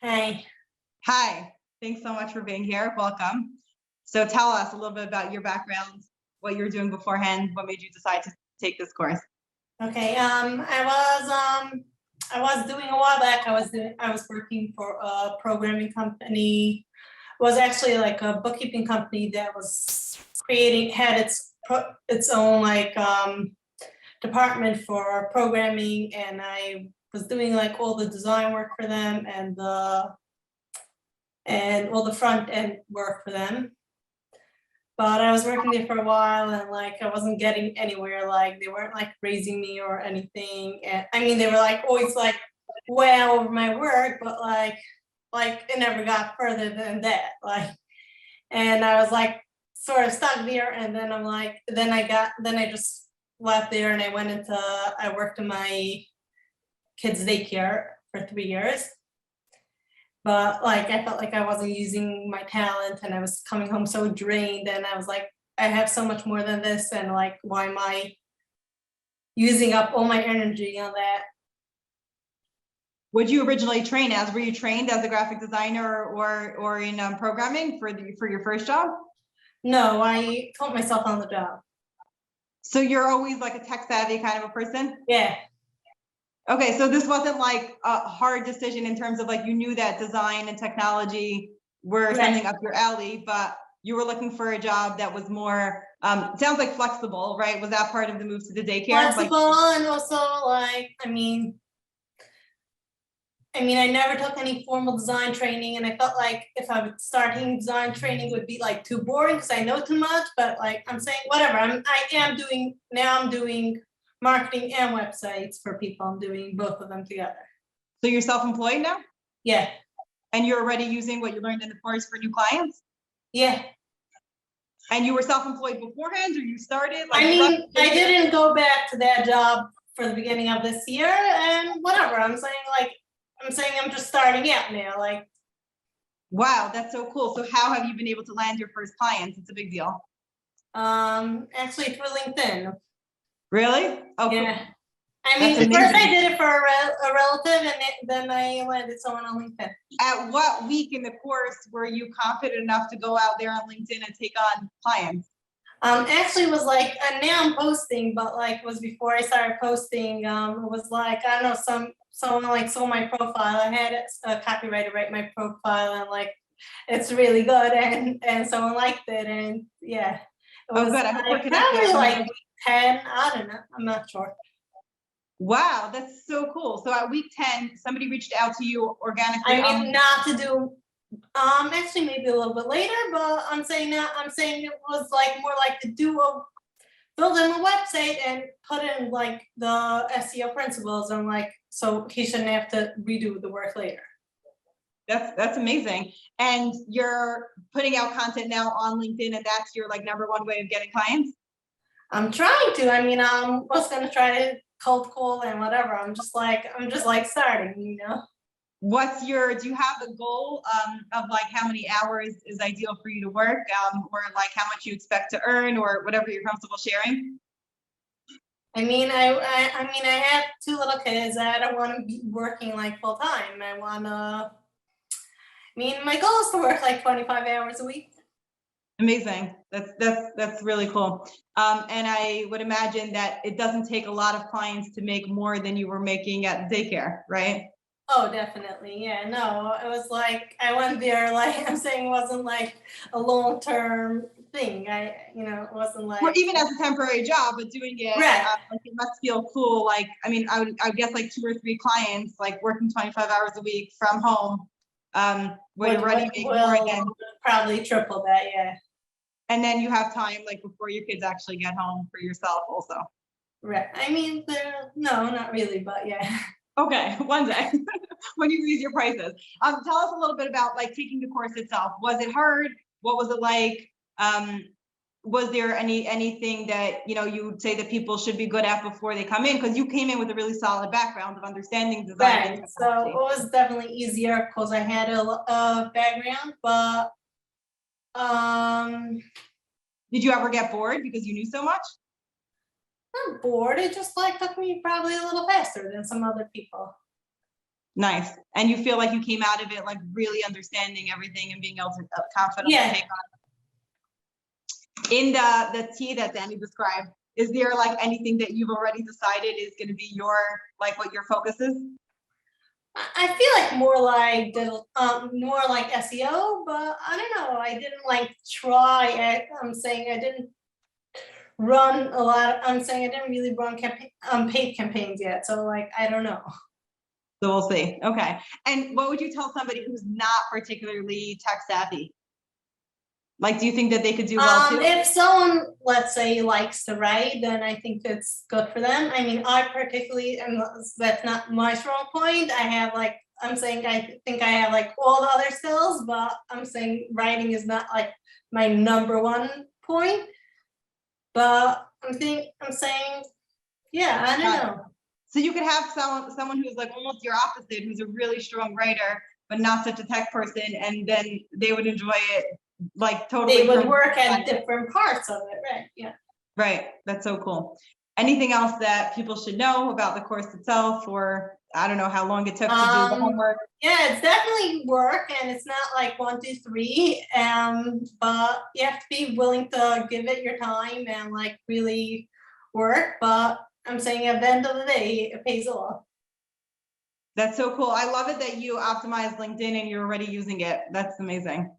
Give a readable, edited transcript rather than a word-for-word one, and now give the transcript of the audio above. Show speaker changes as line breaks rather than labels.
Hey.
Hi, thanks so much for being here. Welcome. So tell us a little bit about your background, what you were doing beforehand, what made you decide to take this course?
Okay. I was doing a while back. I was working for a programming company. It was actually like a bookkeeping company that was had its own department for programming, and I was doing like all the design work for them and all the front end work for them. But I was working there for a while, and like I wasn't getting anywhere. Like they weren't like raising me or anything. And I mean, they were like always like way over my work, but like it never got further than that. Like, and I was like sort of stuck there. And then then I just left there, and I worked in my kids' daycare for 3 years. But like I felt like I wasn't using my talent, and I was coming home so drained, and I was like, I have so much more than this, and like, why am I using up all my energy on that?
What did you originally train as? Were you trained as a graphic designer or in programming for your first job?
No, I taught myself on the job.
So you're always like a tech savvy kind of a person?
Yeah.
Okay, so this wasn't like a hard decision in terms of like you knew that design and technology were
Right.
something up your alley, but you were looking for a job that was more sounds like flexible, right? Was that part of the move to the daycare?
Flexible, and also like, I never took any formal design training, and I felt like if I would start taking design training, it would be like too boring because I know too much. But like I'm saying, whatever. I'm doing marketing and websites for people. I'm doing both of them together.
So you're self-employed now?
Yeah.
And you're already using what you learned in the course for new clients?
Yeah.
And you were self-employed beforehand, or you started?
Like, I didn't go back to that job for the beginning of this year, and whatever. I'm saying I'm just starting out now. Like,
wow, that's so cool. So how have you been able to land your first clients? It's a big deal.
Actually through LinkedIn.
Really? Oh,
yeah.
cool.
First I did it for a relative, and then I landed someone on LinkedIn.
At what week in the course were you confident enough to go out there on LinkedIn and take on clients?
Actually, it was like now I'm posting, but like it was before I started posting. It was like, I don't know, someone like saw my profile. I had a copywriter write my profile, and like it's really good, and someone liked it, and yeah. It was
good. I hope we're connected.
probably like week 10. I don't know. I'm not sure.
Wow, that's so cool. So at week 10, somebody reached out to you organically.
Not to do. Actually maybe a little bit later, but I'm saying it was like more like to build him a website and put in like the SEO principles, and like so he shouldn't have to redo the work later.
That's amazing. And you're putting out content now on LinkedIn, and that's your like number one way of getting clients? I'm
trying to. I was gonna try to cold call and whatever. I'm just like starting, you know.
Do you have a goal of like how many hours is ideal for you to work, or like how much you expect to earn, or whatever you're comfortable sharing?
I have 2 little kids. I don't want to be working like full time. My goal is to work like 25 hours a week.
Amazing. That's really cool. And I would imagine that it doesn't take a lot of clients to make more than you were making at daycare, right?
Oh, definitely. Yeah, no, it was like, I went there, like I'm saying, it wasn't like a long-term thing. It wasn't like.
Or even as a temporary job, but doing it,
right.
Like it must feel cool. Like, I would guess like 2 or 3 clients, like working 25 hours a week from home, would already make more than.
Probably triple that, yeah.
And then you have time like before your kids actually get home for yourself also.
Right. No, not really, but yeah.
Okay, one day when you raise your prices. Tell us a little bit about like taking the course itself. Was it hard? What was it like? Was there anything that you would say that people should be good at before they come in? Because you came in with a really solid background of understanding design.
Right. So it was definitely easier because I had a background, but
did you ever get bored because you knew so much?
Not bored. It just like took me probably a little faster than some other people.
Nice. And you feel like you came out of it like really understanding everything and being able to confidently take on. In the T that Danny described, is there like anything that you've already decided is going to be your, like what your focus is?
I feel like more like more like SEO, but I don't know. I didn't like try. I'm saying I didn't run a lot. I'm saying I didn't really run paid campaigns yet. So like I don't know.
So we'll see. Okay. And what would you tell somebody who's not particularly tech savvy? Like, do you think that they could do well too?
If someone, let's say, likes to write, then I think it's good for them. I mean, I particularly, and that's not my strong point. I have like, I'm saying, I think I have like all the other skills, but I'm saying writing is not like my #1 point. But I'm saying, yeah, I don't know.
So you could have someone who's like almost your opposite, who's a really strong writer, but not such a tech person, and then they would enjoy it like totally.
They would work at different parts of it, right? Yeah.
Right. That's so cool. Anything else that people should know about the course itself, or I don't know how long it took to do the homework?
Yeah, it's definitely work, and it's not like 1, 2, 3. But you have to be willing to give it your time and like really work. But I'm saying at the end of the day, it pays off.
That's so cool. I love it that you optimized LinkedIn and you're already using it. That's amazing.